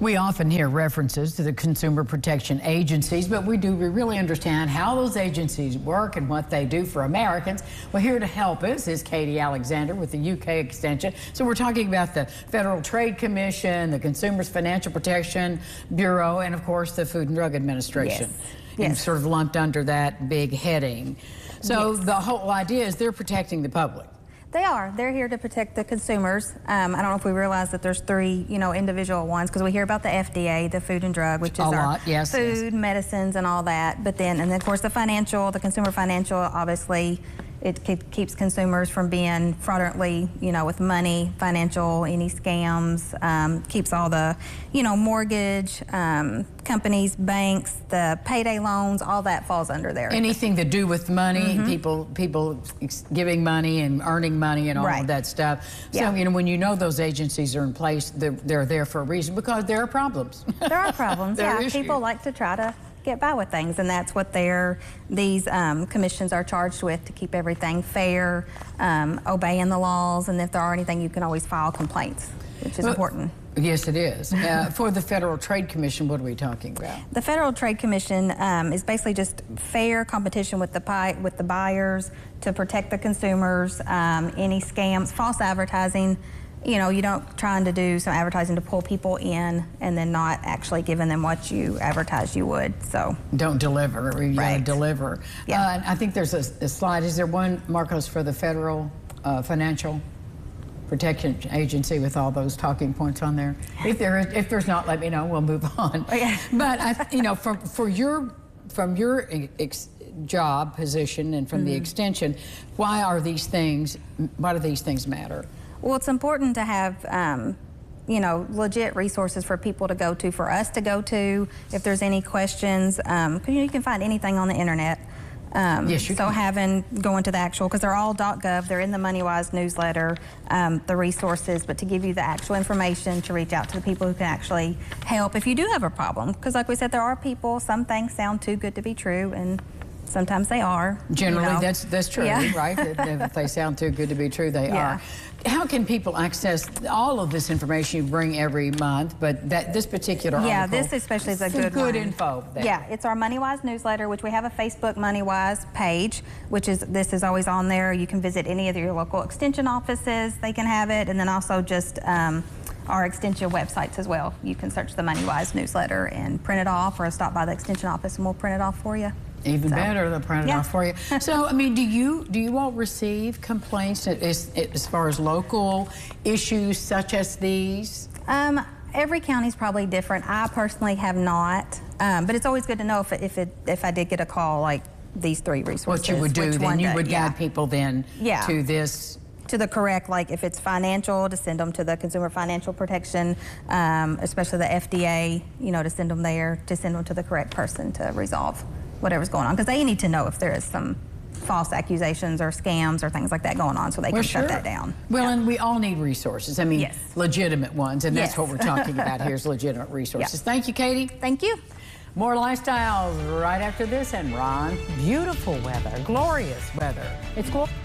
We often hear references to the consumer protection agencies, but we really understand how those agencies work and what they do for Americans. Well, here to help us is Katie Alexander with the UK Extension. So we're talking about the Federal Trade Commission, the Consumers Financial Protection Bureau, and of course the Food and Drug Administration. Yes. And sort of lumped under that big heading. So the whole idea is they're protecting the public. They are. They're here to protect the consumers. I don't know if we realize that there's three, individual ones, because we hear about the FDA, the Food and Drug, which is our food, medicines, and all that. But then, and then of course, the consumer financial, obviously, it keeps consumers from being fraudulently, with money, financial, any scams, keeps all the, mortgage companies, banks, the payday loans, all that falls under there. Anything to do with money, people giving money and earning money and all of that stuff. So, when you know those agencies are in place, they're there for a reason, because there are problems. There are problems, People like to try to get by with things, and that's what these commissions are charged with, to keep everything fair, obeying the laws, and if there are anything, you can always file complaints, which is important. Yes, it is. For the Federal Trade Commission, what are we talking about? The Federal Trade Commission is basically just fair competition with the buyers to protect the consumers, any scams, false advertising. You don't trying to do some advertising to pull people in and then not actually giving them what you advertised you would. So don't deliver. You gotta deliver. I think there's a slide. Is there one, Marcos, for the Federal Financial Protection Agency with all those talking points on there? If there's not, let me know. We'll move on. But from your job position and from the extension, why do these things matter? Well, it's important to have, legit resources for people to go to, for us to go to, if there's any questions. Because you can find anything on the internet. Yes, you can. Going to the actual, because they're all .gov, they're in the MoneyWi newsletter, the resources, but to give you the actual information to reach out to the people who can actually help if you do have a problem. Because like we said, there are people, some things sound too good to be true, and sometimes they are. Generally, that's true, right? If they sound too good to be true, they are. How can people access all of this information you bring every month, but this particular article? This especially is a good one. Good info there. Yeah, it's our MoneyWi newsletter, which we have a Facebook MoneyWi page, this is always on there. You can visit any of your local extension offices, they can have it, and then also just our extension websites as well. You can search the MoneyWi newsletter and print it off, or stop by the extension office and we'll print it off for you. Even better, they'll print it off for you. So, do you all receive complaints as far as local issues such as these? Every county's probably different. I personally have not, but it's always good to know if I did get a call like these three resources. What you would do then, you would guide people then to this. To the correct, like if it's financial, to send them to the Consumer Financial Protection, especially the FDA, to send them there, to send them to the correct person to resolve whatever's going on, because they need to know if there is some false accusations or scams or things like that going on, so they can shut that down. Well, and we all need resources. Legitimate ones, and that's what we're talking about here, is legitimate resources. Thank you, Katie. Thank you. More lifestyles right after this, and Ron. Beautiful weather, glorious weather. It's glorious.